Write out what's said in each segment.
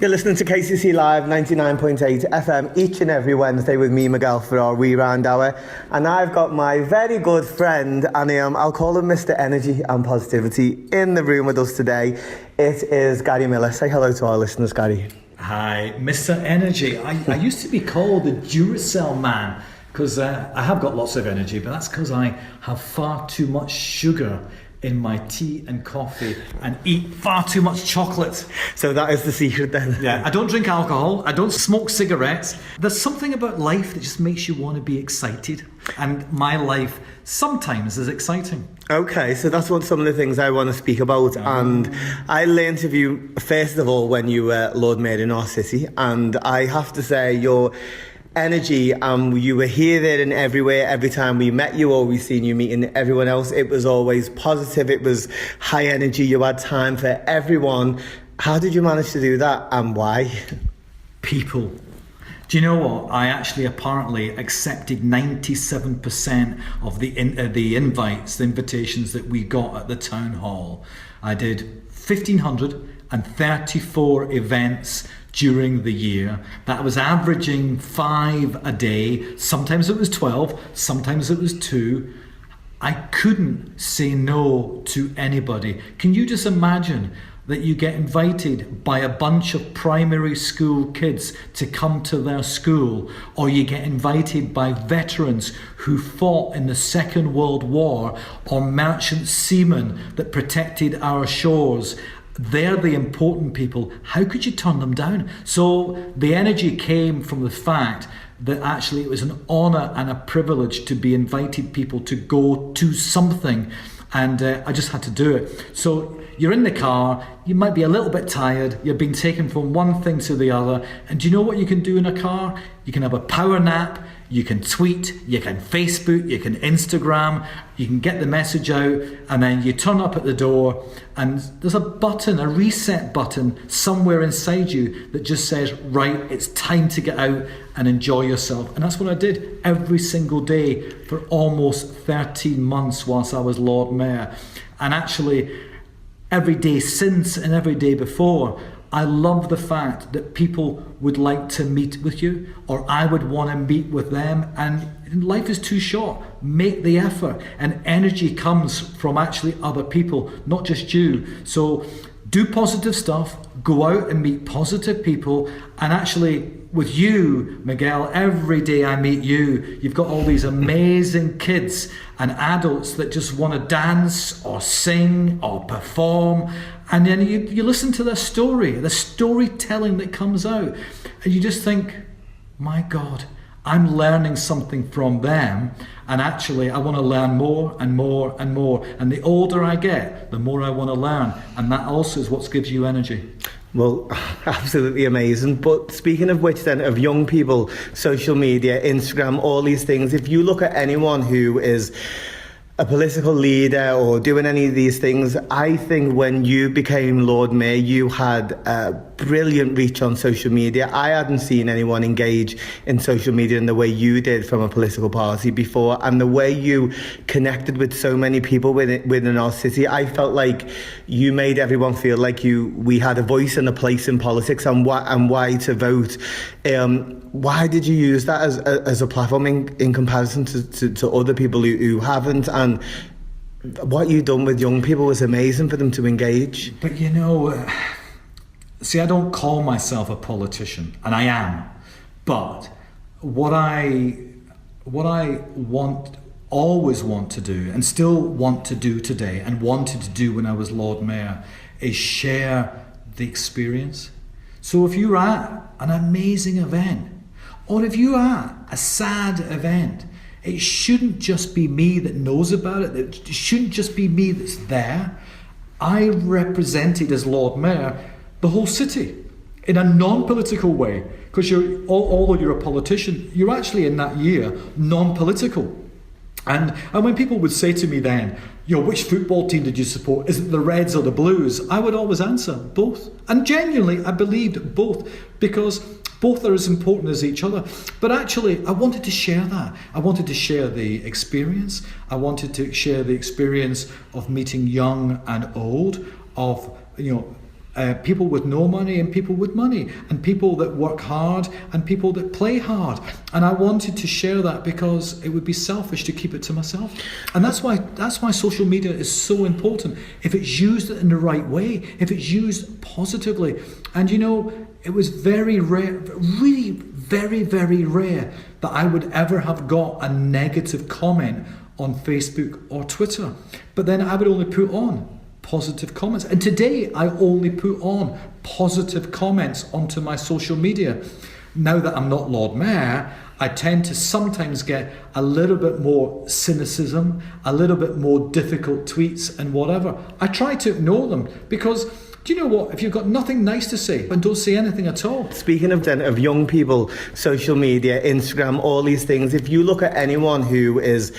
You're listening to KCC Live 99.8 FM each and every Wednesday with me, Miguel, for our reround hour. And I've got my very good friend, and I'll call him Mr. Energy and Positivity, in the room with us today. It is Gary Millar. Say hello to our listeners, Gary. Hi, Mr. Energy. I used to be called the Duracell man because I have got lots of energy, but that's because I have far too much sugar in my tea and coffee and eat far too much chocolate. So that is the secret then? Yeah, I don't drink alcohol, I don't smoke cigarettes. There's something about life that just makes you want to be excited, and my life sometimes is exciting. Okay, so that's what some of the things I want to speak about. And I learned of you, first of all, when you were Lord Mayor in our city, and I have to say your energy, you were here, there and everywhere. Every time we met you or we seen you meeting everyone else, it was always positive, it was high energy, you had time for everyone. How did you manage to do that, and why? People. Do you know what? I actually apparently accepted 97% of the invitations that we got at the town hall. I did 1,534 events during the year. That was averaging 5 a day. Sometimes it was 12, sometimes it was 2. I couldn't say no to anybody. Can you just imagine that you get invited by a bunch of primary school kids to come to their school, or you get invited by veterans who fought in the Second World War, or merchant seamen that protected our shores? They're the important people. How could you turn them down? So the energy came from the fact that actually it was an honour and a privilege to be invited people to go to something, and I just had to do it. So you're in the car, you might be a little bit tired, you've been taken from one thing to the other, and do you know what you can do in a car? You can have a power nap, you can tweet, you can Facebook, you can Instagram, you can get the message out, and then you turn up at the door and there's a button, a reset button somewhere inside you that just says, right, it's time to get out and enjoy yourself. And that's what I did every single day for almost 13 months whilst I was Lord Mayor. And actually, every day since and every day before, I love the fact that people would like to meet with you, or I would want to meet with them. And life is too short. Make the effort. And energy comes from actually other people, not just you. So do positive stuff, go out and meet positive people. And actually, with you, Miguel, every day I meet you, you've got all these amazing kids and adults that just want to dance or sing or perform. And then you listen to their story, the storytelling that comes out, and you just think, my God, I'm learning something from them, and actually I want to learn more and more and more. And the older I get, the more I want to learn, and that also is what gives you energy. Well, absolutely amazing. But speaking of which then, of young people, social media, Instagram, all these things, if you look at anyone who is a political leader or doing any of these things, I think when you became Lord Mayor, you had a brilliant reach on social media. I hadn't seen anyone engage in social media in the way you did from a political party before, and the way you connected with so many people within our city. I felt like you made everyone feel like we had a voice and a place in politics, and why to vote. Why did you use that as a platform in comparison to other people who haven't? And what you done with young people was amazing for them to engage. But you know, see, I don't call myself a politician, and I am. But what I always want to do, and still want to do today, and wanted to do when I was Lord Mayor, is share the experience. So if you're at an amazing event, or if you're at a sad event, it shouldn't just be me that knows about it. It shouldn't just be me that's there. I represented, as Lord Mayor, the whole city in a non-political way, because although you're a politician, you're actually in that year non-political. And when people would say to me then, which football team did you support? Is it the Reds or the Blues? I would always answer both. And genuinely, I believed both, because both are as important as each other. But actually, I wanted to share that. I wanted to share the experience. I wanted to share the experience of meeting young and old, of people with no money and people with money, and people that work hard and people that play hard. And I wanted to share that because it would be selfish to keep it to myself. And that's why social media is so important. If it's used in the right way, if it's used positively. And you know, it was very rare, really very, very rare that I would ever have got a negative comment on Facebook or Twitter. But then I would only put on positive comments. And today I only put on positive comments onto my social media. Now that I'm not Lord Mayor, I tend to sometimes get a little bit more cynicism, a little bit more difficult tweets and whatever. I try to ignore them because, do you know what? If you've got nothing nice to say, then don't say anything at all. Speaking of young people, social media, Instagram, all these things, if you look at anyone who is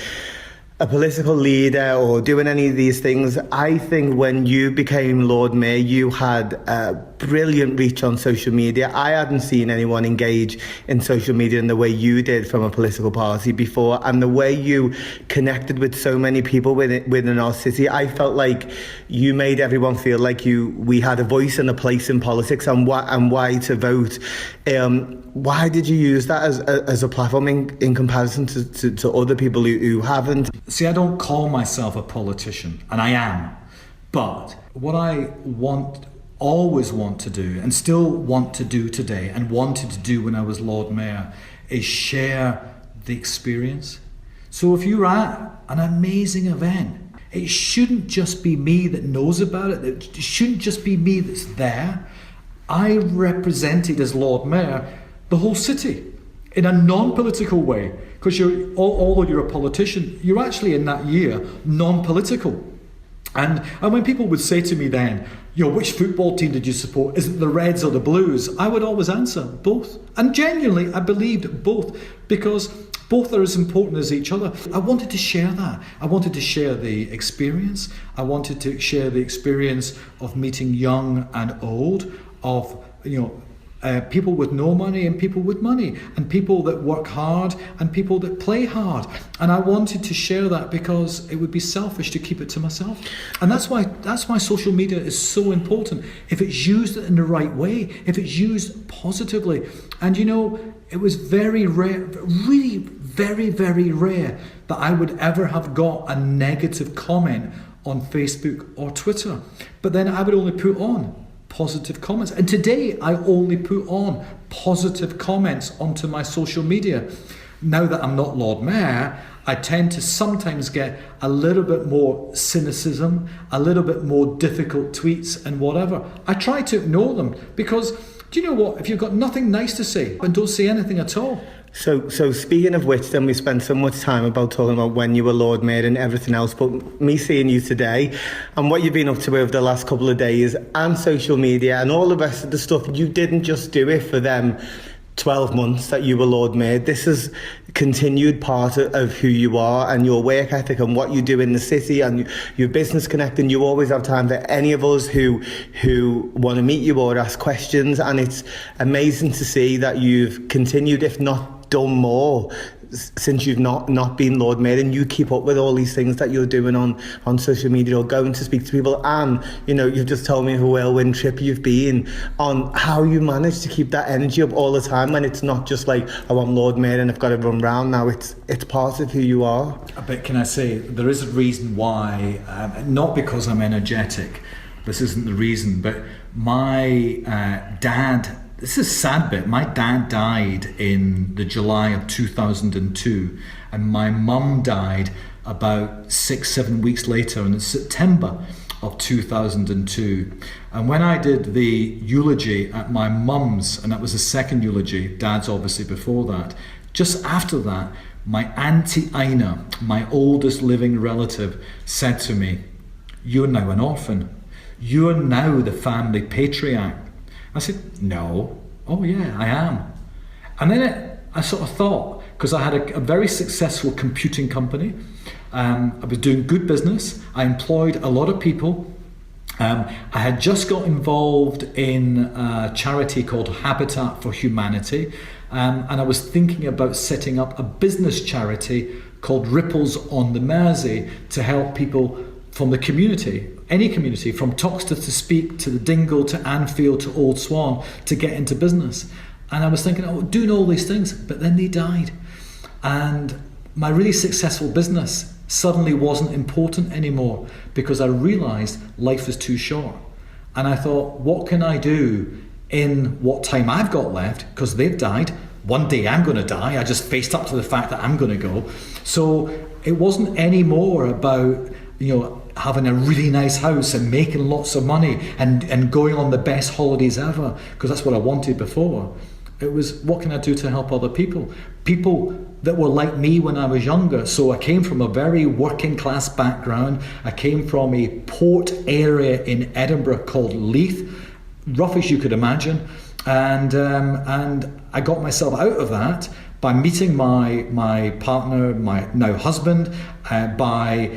a political leader or doing any of these things, I think when you became Lord Mayor, you had a brilliant reach on social media. I hadn't seen anyone engage in social media in the way you did from a political party before, and the way you connected with so many people within our city. I felt like you made everyone feel like we had a voice and a place in politics, and why to vote. Why did you use that as a platform in comparison to other people who haven't? See, I don't call myself a politician, and I am. But what I always want to do, and still want to do today, and wanted to do when I was Lord Mayor, is share the experience. So if you're at an amazing event, it shouldn't just be me that knows about it. It shouldn't just be me that's there. I represented as Lord Mayor the whole city in a non-political way, because although you're a politician, you're actually in that year non-political. And when people would say to me then, which football team did you support? Is it the Reds or the Blues? I would always answer both. And genuinely, I believed both, because both are as important as each other. I wanted to share that. I wanted to share the experience. I wanted to share the experience of meeting young and old, of people with no money and people with money, and people that work hard and people that play hard. And I wanted to share that because it would be selfish to keep it to myself. And that's why social media is so important. If it's used in the right way, if it's used positively. And you know, it was very rare, really very, very rare that I would ever have got a negative comment on Facebook or Twitter. But then I would only put on positive comments. And today I only put on positive comments onto my social media. Now that I'm not Lord Mayor, I tend to sometimes get a little bit more cynicism, a little bit more difficult tweets and whatever. I try to ignore them because, do you know what? If you've got nothing nice to say, then don't say anything at all. So speaking of which, then we spent so much time talking about when you were Lord Mayor and everything else, but me seeing you today and what you've been up to over the last couple of days and social media and all the rest of the stuff, you didn't just do it for them 12 months that you were Lord Mayor. This is continued part of who you are and your work ethic and what you do in the city and your business connect, and you always have time for any of us who want to meet you or ask questions. And it's amazing to see that you've continued, if not done more, since you've not been Lord Mayor, and you keep up with all these things that you're doing on social media or going to speak to people. And you've just told me a whirlwind trip you've been on, how you manage to keep that energy up all the time when it's not just like, oh, I'm Lord Mayor and I've got to run round now. It's part of who you are. But can I say, there is a reason why, not because I'm energetic, this isn't the reason, but my dad, this is a sad bit. My dad died in the July of 2002, and my mum died about 6-7 weeks later in September of 2002. And when I did the eulogy at my mum's, and that was the second eulogy, Dad's obviously before that, just after that, my Auntie Ina, my oldest living relative, said to me, "You're now an orphan. You're now the family patriarch." I said, "No." "Oh yeah, I am." And then I sort of thought, because I had a very successful computing company, I was doing good business, I employed a lot of people, I had just got involved in a charity called Habitat for Humanity, and I was thinking about setting up a business charity called Ripples on the Mersey to help people from the community, any community, from Toxteth to Speke to the Dingle to Anfield to Old Swan, to get into business. And I was thinking, oh, doing all these things, but then they died. And my really successful business suddenly wasn't important anymore because I realised life was too short. And I thought, what can I do in what time I've got left? Because they've died. One day I'm going to die. I just faced up to the fact that I'm going to go. So it wasn't any more about, having a really nice house and making lots of money and going on the best holidays ever, because that's what I wanted before. It was, what can I do to help other people? People that were like me when I was younger. So I came from a very working class background. I came from a port area in Edinburgh called Leith, rough as you could imagine. And I got myself out of that by meeting my partner, my now husband, by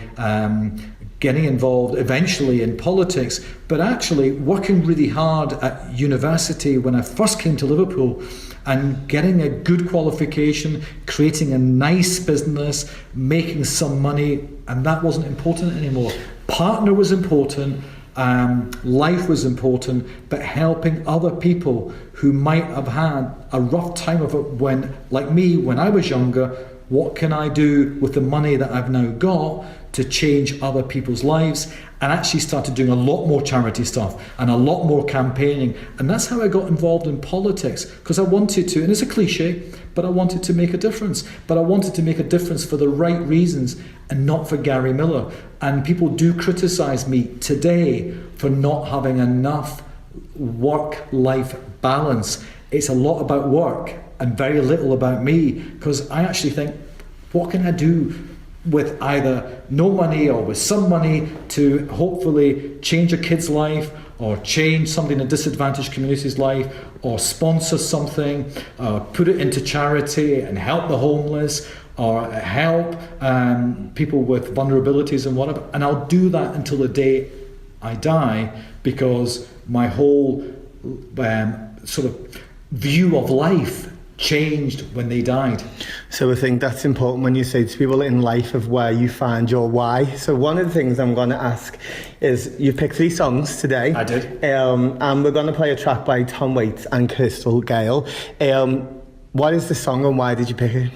getting involved eventually in politics, but actually working really hard at university when I first came to Liverpool and getting a good qualification, creating a nice business, making some money, and that wasn't important anymore. Partner was important, life was important, but helping other people who might have had a rough time of it when, like me, when I was younger, what can I do with the money that I've now got to change other people's lives? And actually started doing a lot more charity stuff and a lot more campaigning. And that's how I got involved in politics, because I wanted to, and it's a cliche, but I wanted to make a difference. But I wanted to make a difference for the right reasons and not for Gary Millar. And people do criticise me today for not having enough work-life balance. It's a lot about work and very little about me, because I actually think, what can I do with either no money or with some money to hopefully change a kid's life, or change somebody in a disadvantaged community's life, or sponsor something, put it into charity and help the homeless, or help people with vulnerabilities and whatever. And I'll do that until the day I die, because my whole sort of view of life changed when they died. So I think that's important when you say to people in life of where you find your why. So one of the things I'm going to ask is, you picked 3 songs today. I did. And we're going to play a track by Tom Waits and Crystal Gale. What is the song and why did you pick it?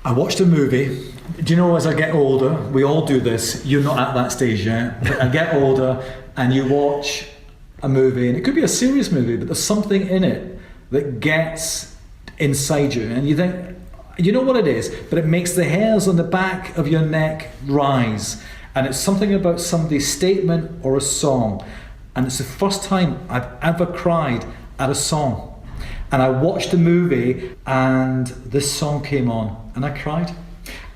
I watched a movie. Do you know, as I get older, we all do this, you're not at that stage yet, but I get older and you watch a movie, and it could be a serious movie, but there's something in it that gets inside you, and you think, you know what it is, but it makes the hairs on the back of your neck rise, and it's something about somebody's statement or a song, and it's the first time I've ever cried at a song. And I watched the movie and this song came on and I cried,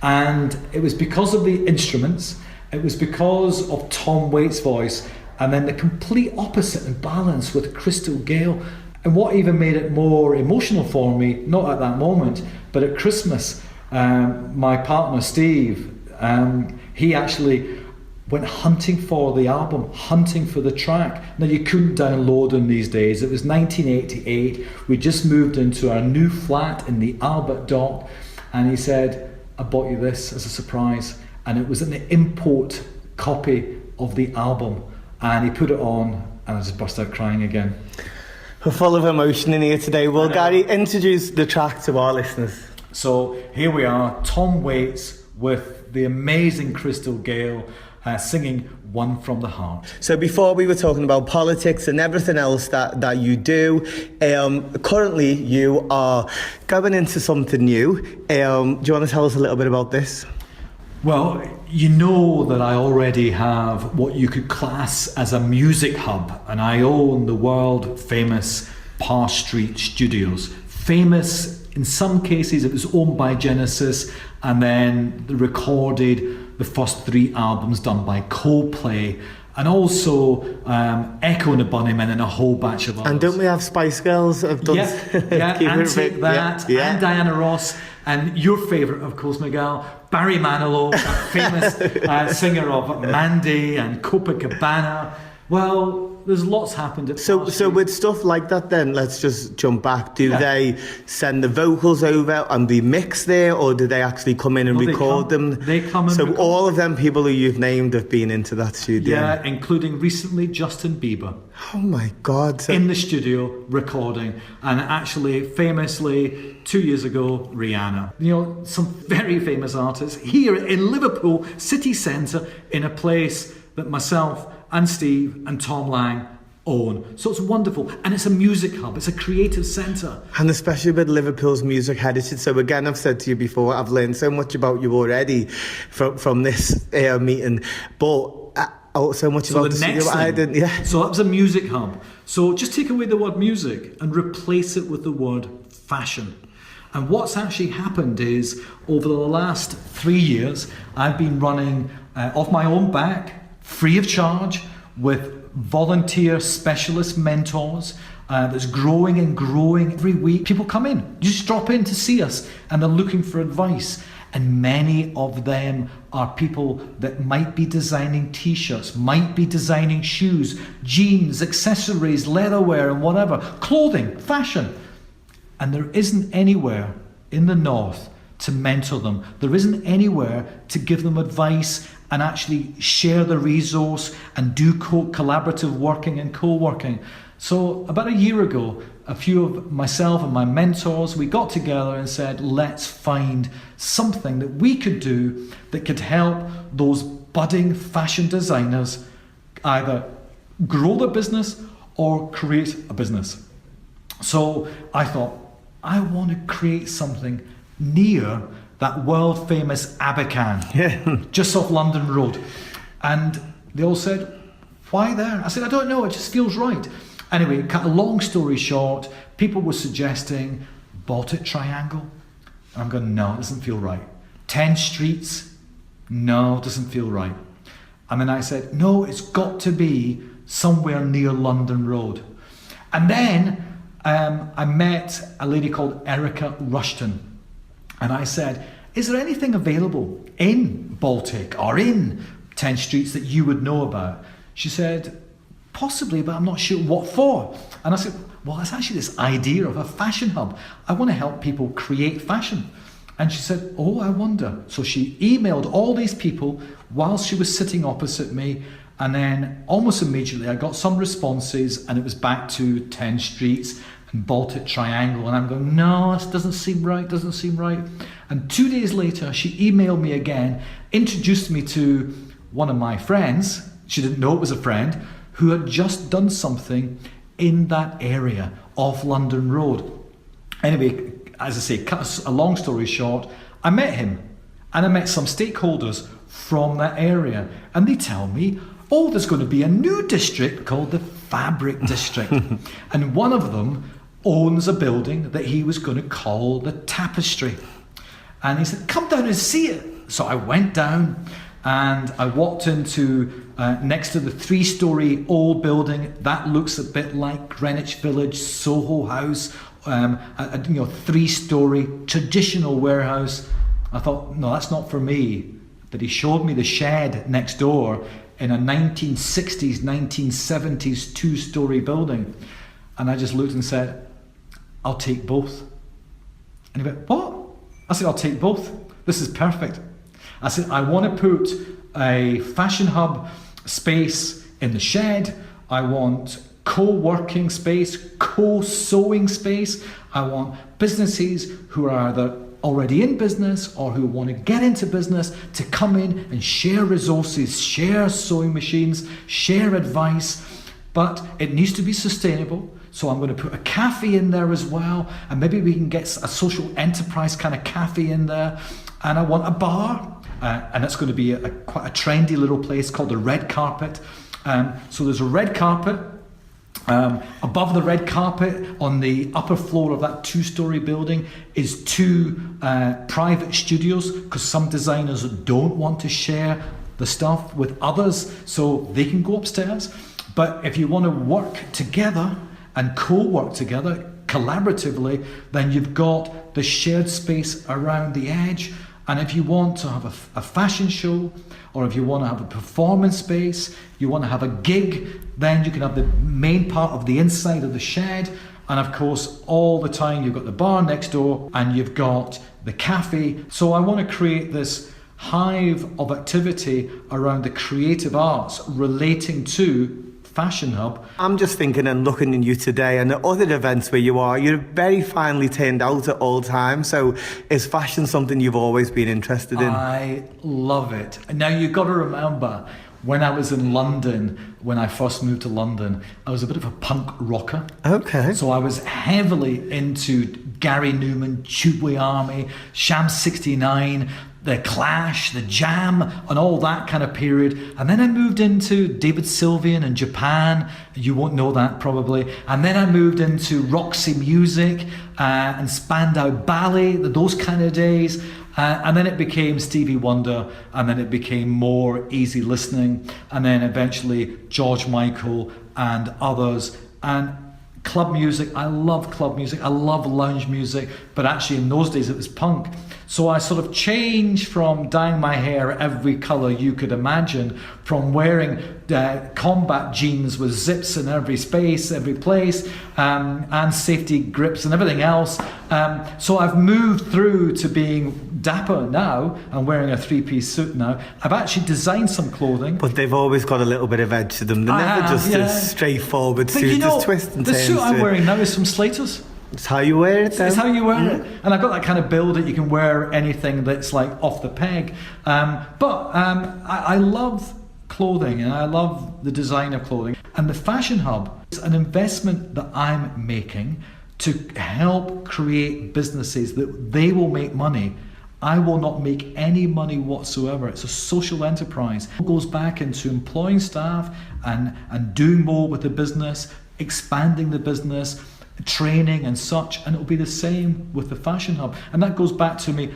and it was because of the instruments, it was because of Tom Waits' voice, and then the complete opposite and balance with Crystal Gale. And what even made it more emotional for me, not at that moment, but at Christmas, my partner Steve, he actually went hunting for the album, hunting for the track. Now, you couldn't download them these days. It was 1988. We just moved into our new flat in the Albert Dock, and he said, I bought you this as a surprise. And it was an import copy of the album. And he put it on, and I just burst out crying again. We're full of emotion in here today. Will Gary introduce the track to our listeners? So here we are, Tom Waits with the amazing Crystal Gale singing One from the Heart. So before we were talking about politics and everything else that you do, currently you are going into something new. Do you want to tell us a little bit about this? Well, you know that I already have what you could class as a music hub, and I own the world famous Parr Street Studios. Famous, in some cases it was owned by Genesis, and then they recorded the first 3 albums done by Coldplay, and also Echo and the Bunnymen and a whole batch of others. And don't we have Spice Girls have done? Yeah, and Take That, and Diana Ross, and your favourite, of course, Miguel, Barry Manilow, that famous singer of Mandy and Copacabana. Well, there's lots happened at So Parsons. with stuff like that, then let's just jump back. Do Yeah. they send the vocals over and be mixed there, or do they actually come in and No, they record come- them? they come and So record. all of them people who you've named have been into that studio. Yeah, including recently Justin Bieber Oh my God! So, in the studio recording, and actually famously 2 years ago Rihanna. You know, some very famous artists here in Liverpool city centre, in a place that myself and Steve and Tom Lang own. So it's wonderful, and it's a music hub. It's a creative centre. and especially with Liverpool's music heritage. So again, I've said to you before, I've learned so much about you already from this meeting, but so much So about the the next studio. I thing, didn't. Yeah. so that was a music hub. So just take away the word music and replace it with the word fashion. And what's actually happened is, over the last 3 years, I've been running off my own back, free of charge, with volunteer specialist mentors. That's growing and growing every week. People come in, you just drop in to see us, and they're looking for advice. And many of them are people that might be designing t-shirts, might be designing shoes, jeans, accessories, leatherware and whatever, clothing, fashion. And there isn't anywhere in the north to mentor them. There isn't anywhere to give them advice and actually share the resource and do collaborative working and co-working. So about a year ago, a few of myself and my mentors, we got together and said, let's find something that we could do that could help those budding fashion designers either grow their business or create a business. So I thought, I want to create something near that world famous Abercan, just off London Road. And they all said, why there? I said, I don't know, it just feels right. Anyway, cut a long story short, people were suggesting Baltic Triangle. And I'm going, no, it doesn't feel right. 10 streets, no, it doesn't feel right. And then I said, no, it's got to be somewhere near London Road. And then I met a lady called Erica Rushton. And I said, is there anything available in Baltic or in 10 streets that you would know about? She said, possibly, but I'm not sure what for. And I said, well, it's actually this idea of a fashion hub. I want to help people create fashion. And she said, oh, I wonder. So she emailed all these people while she was sitting opposite me. And then almost immediately I got some responses, and it was back to 10 streets and Baltic Triangle. And I'm going, no, this doesn't seem right, doesn't seem right. And 2 days later, she emailed me again, introduced me to one of my friends. She didn't know it was a friend, who had just done something in that area off London Road. Anyway, as I say, cut a long story short, I met him, and I met some stakeholders from that area, and they tell me, oh, there's going to be a new district called the Fabric District. And one of them owns a building that he was going to call the Tapestry. And he said, come down and see it. So I went down, and I walked into next to the 3-story old building that looks a bit like Greenwich Village, Soho House, a 3-story traditional warehouse. I thought, no, that's not for me. But he showed me the shed next door in a 1960s, 1970s 2-story building. And I just looked and said, I'll take both. And he went, what? I said, I'll take both. This is perfect. I said, I want to put a fashion hub space in the shed. I want co-working space, co-sewing space. I want businesses who are either already in business or who want to get into business to come in and share resources, share sewing machines, share advice. But it needs to be sustainable. So I'm going to put a cafe in there as well, and maybe we can get a social enterprise kind of cafe in there. And I want a bar, and it's going to be quite a trendy little place called the Red Carpet. So there's a red carpet. Above the red carpet, on the upper floor of that 2-story building, is 2 private studios, because some designers don't want to share the stuff with others, so they can go upstairs. But if you want to work together and co-work together collaboratively, then you've got the shared space around the edge. And if you want to have a fashion show, or if you want to have a performance space, you want to have a gig, then you can have the main part of the inside of the shed. And of course, all the time you've got the bar next door and you've got the cafe. So I want to create this hive of activity around the creative arts relating to Fashion Hub. I'm just thinking and looking at you today and the other events where you are, you're very finely turned out at all times. So is fashion something you've always been interested in? I love it. Now you've got to remember, when I was in London, when I first moved to London, I was a bit of a punk rocker. Okay. So I was heavily into Gary Newman, Tubeway Army, Sham 69, the Clash, the Jam, and all that kind of period. And then I moved into David Sylvian in Japan. You won't know that probably. And then I moved into Roxy Music and Spandau Ballet, those kind of days. And then it became Stevie Wonder, and then it became more easy listening, and then eventually George Michael and others. And club music, I love club music, I love lounge music, but actually in those days it was punk. So I sort of changed from dyeing my hair every colour you could imagine, from wearing combat jeans with zips in every space, every place, and safety grips and everything else. So I've moved through to being dapper now and wearing a three-piece suit now. I've actually designed some clothing. But they've always got a little bit of edge to them. They're never just a straightforward suit. There's twists and turns. The suit I'm wearing now is from Slater's. It's how you wear it then. It's how you wear it. And I've got that kind of build that you can wear anything that's like off the peg. I love clothing and I love the design of clothing. And the Fashion Hub is an investment that I'm making to help create businesses that they will make money. I will not make any money whatsoever. It's a social enterprise. It goes back into employing staff and doing more with the business, expanding the business, training and such, and it'll be the same with the Fashion Hub. And that goes back to me,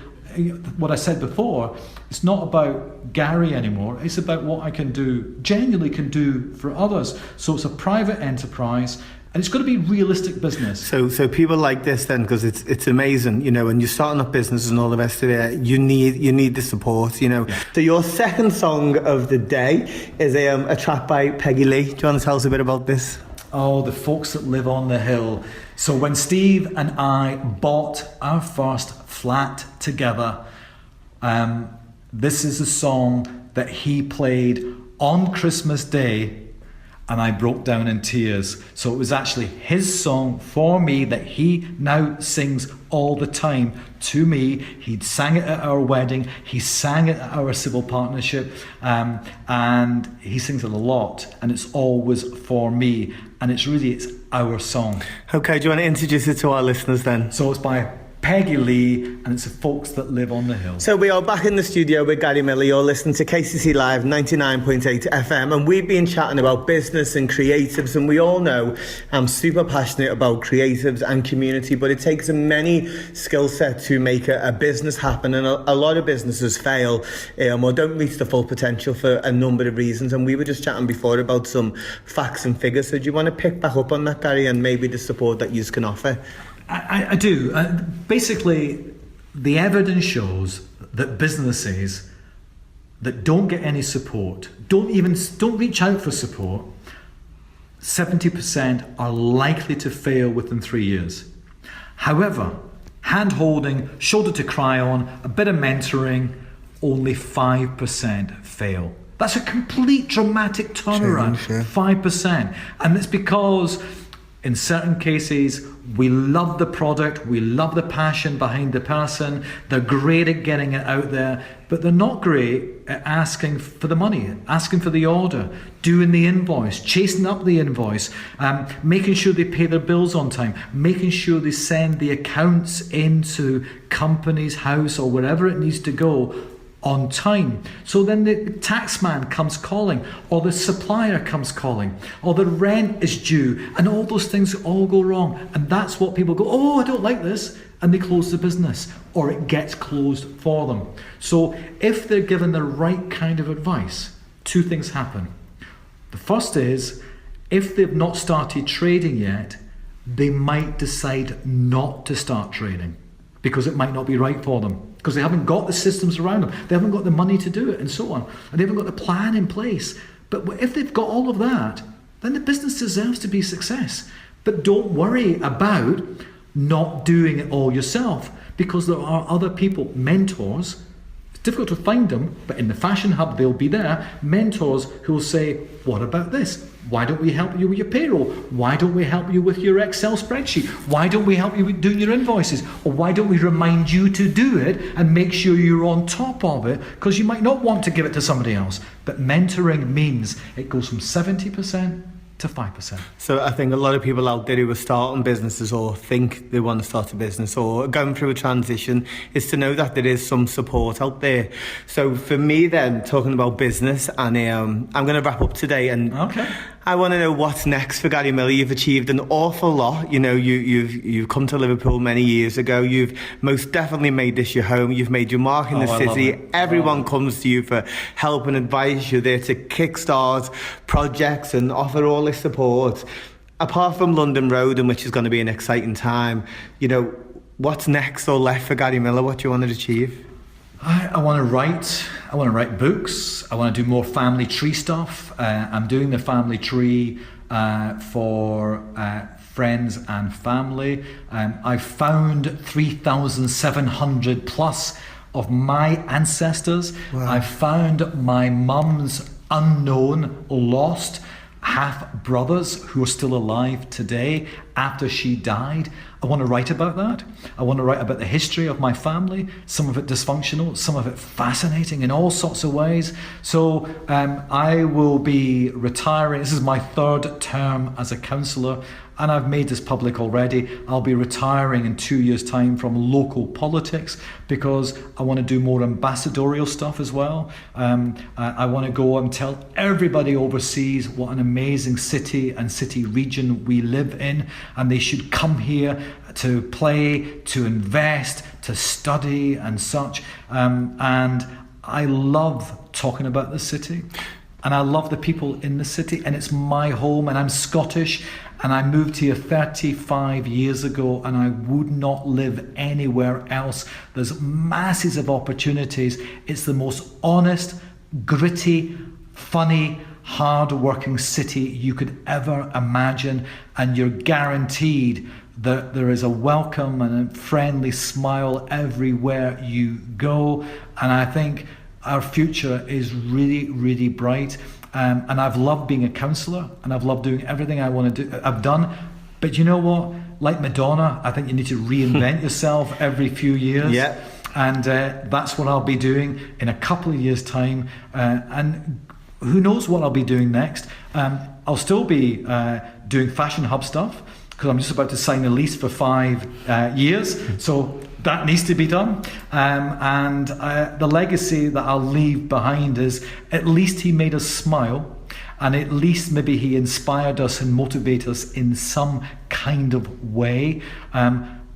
what I said before, it's not about Gary anymore, it's about what I can do, genuinely can do for others. So it's a private enterprise, and it's got to be realistic business. So people like this then, because it's amazing, you know, when you're starting up businesses and all the rest of it, you need the support, you know. Yeah. So your second song of the day is a track by Peggy Lee. Do you want to tell us a bit about this? Oh, the folks that live on the hill. So when Steve and I bought our first flat together, this is a song that he played on Christmas Day, and I broke down in tears. So it was actually his song for me that he now sings all the time to me. He'd sang it at our wedding, he sang it at our civil partnership, and he sings it a lot, and it's always for me, and it's our song. Okay, do you want to introduce it to our listeners then? So it's by Peggy Lee, and it's the folks that live on the hill. So we are back in the studio with Gary Millar. You're listening to KCC Live 99.8 FM, and we've been chatting about business and creatives, and we all know I'm super passionate about creatives and community, but it takes a many skill set to make a business happen, and a lot of businesses fail or don't reach the full potential for a number of reasons. And we were just chatting before about some facts and figures. So do you want to pick back up on that, Gary, and maybe the support that you can offer? I do. Basically, the evidence shows that businesses that don't get any support, don't reach out for support, 70% are likely to fail within 3 years. However, hand-holding, shoulder to cry on, a bit of mentoring, only 5% fail. That's a complete dramatic turnaround, 5%. And it's because in certain cases, we love the product, we love the passion behind the person, they're great at getting it out there, but they're not great at asking for the money, asking for the order, doing the invoice, chasing up the invoice, making sure they pay their bills on time, making sure they send the accounts into company's house or wherever it needs to go on time. So then the tax man comes calling, or the supplier comes calling, or the rent is due, and all those things all go wrong. And that's what people go, oh, I don't like this, and they close the business, or it gets closed for them. So if they're given the right kind of advice, two things happen. The first is, if they've not started trading yet, they might decide not to start trading because it might not be right for them. because they haven't got the systems around them. They haven't got the money to do it and so on. And they haven't got the plan in place. But if they've got all of that, then the business deserves to be a success. But don't worry about not doing it all yourself, because there are other people, mentors. It's difficult to find them, but in the Fashion Hub they'll be there, mentors who will say, what about this? Why don't we help you with your payroll? Why don't we help you with your Excel spreadsheet? Why don't we help you with doing your invoices? Or why don't we remind you to do it and make sure you're on top of it, because you might not want to give it to somebody else. But mentoring means it goes from 70% to 5%. So I think a lot of people out there who are starting businesses or think they want to start a business or going through a transition is to know that there is some support out there. So for me then, talking about business, and I'm going to wrap up today, and Okay. I want to know what's next for Gary Millar. You've achieved an awful lot. You know, you've come to Liverpool many years ago. You've most definitely made this your home. You've made your mark in the I love city. it. Everyone comes to you for help and advice. You're there to kickstart projects and offer all this support. Apart from London Road, which is going to be an exciting time, you know, what's next or left for Gary Millar? What do you want to achieve? I want to write. I want to write books. I want to do more family tree stuff. I'm doing the family tree for friends and family. I've found 3,700 plus of my ancestors. Wow. I found my mum's unknown, lost half brothers who are still alive today after she died. I want to write about that. I want to write about the history of my family, some of it dysfunctional, some of it fascinating in all sorts of ways. So I will be retiring. This is my third term as a councillor, and I've made this public already. I'll be retiring in 2 years' time from local politics because I want to do more ambassadorial stuff as well. I want to go and tell everybody overseas what an amazing city and city region we live in, and they should come here to play, to invest, to study and such. And I love talking about the city, and I love the people in the city, and it's my home, and I'm Scottish, and I moved here 35 years ago, and I would not live anywhere else. There's masses of opportunities. It's the most honest, gritty, funny, hard-working city you could ever imagine, and you're guaranteed that there is a welcome and a friendly smile everywhere you go. And I think our future is really, really bright. And I've loved being a councillor, and I've loved doing everything I want to do. I've done. But you know what? Like Madonna, I think you need to reinvent yourself every few years. Yeah. And that's what I'll be doing in a couple of years' time. And who knows what I'll be doing next. I'll still be doing Fashion Hub stuff, because I'm just about to sign a lease for 5 years. So that needs to be done. And the legacy that I'll leave behind is, at least he made us smile, and at least maybe he inspired us and motivated us in some kind of way.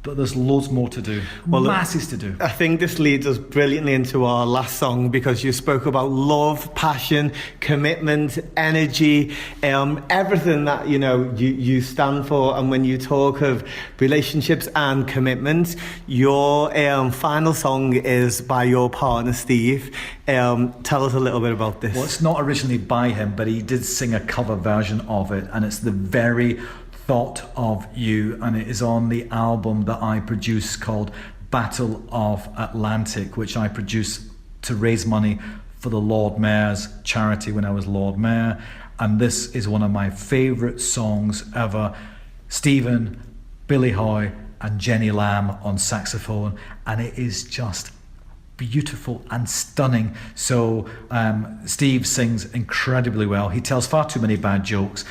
But there's loads more to do, masses to do. I think this leads us brilliantly into our last song, because you spoke about love, passion, commitment, energy, everything that you stand for. And when you talk of relationships and commitment, your final song is by your partner Steve. Tell us a little bit about this. Well, it's not originally by him, but he did sing a cover version of it, and it's The Very Thought of You, and it is on the album that I produce called Battle of Atlantic, which I produced to raise money for the Lord Mayor's charity when I was Lord Mayor. And this is one of my favourite songs ever. Stephen, Billy Hoy and Jenny Lamb on saxophone, and it is just beautiful and stunning. So Steve sings incredibly well. He tells far too many bad jokes.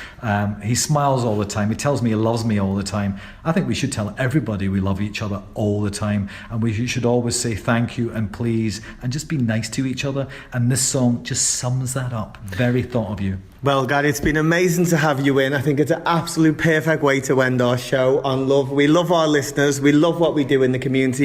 He smiles all the time. He tells me he loves me all the time. I think we should tell everybody we love each other all the time, and we should always say thank you and please and just be nice to each other. And this song just sums that up. Very Thought of You. Well, Gary, it's been amazing to have you in. I think it's an absolute perfect way to end our show on love. We love our listeners. We love what we do in the community.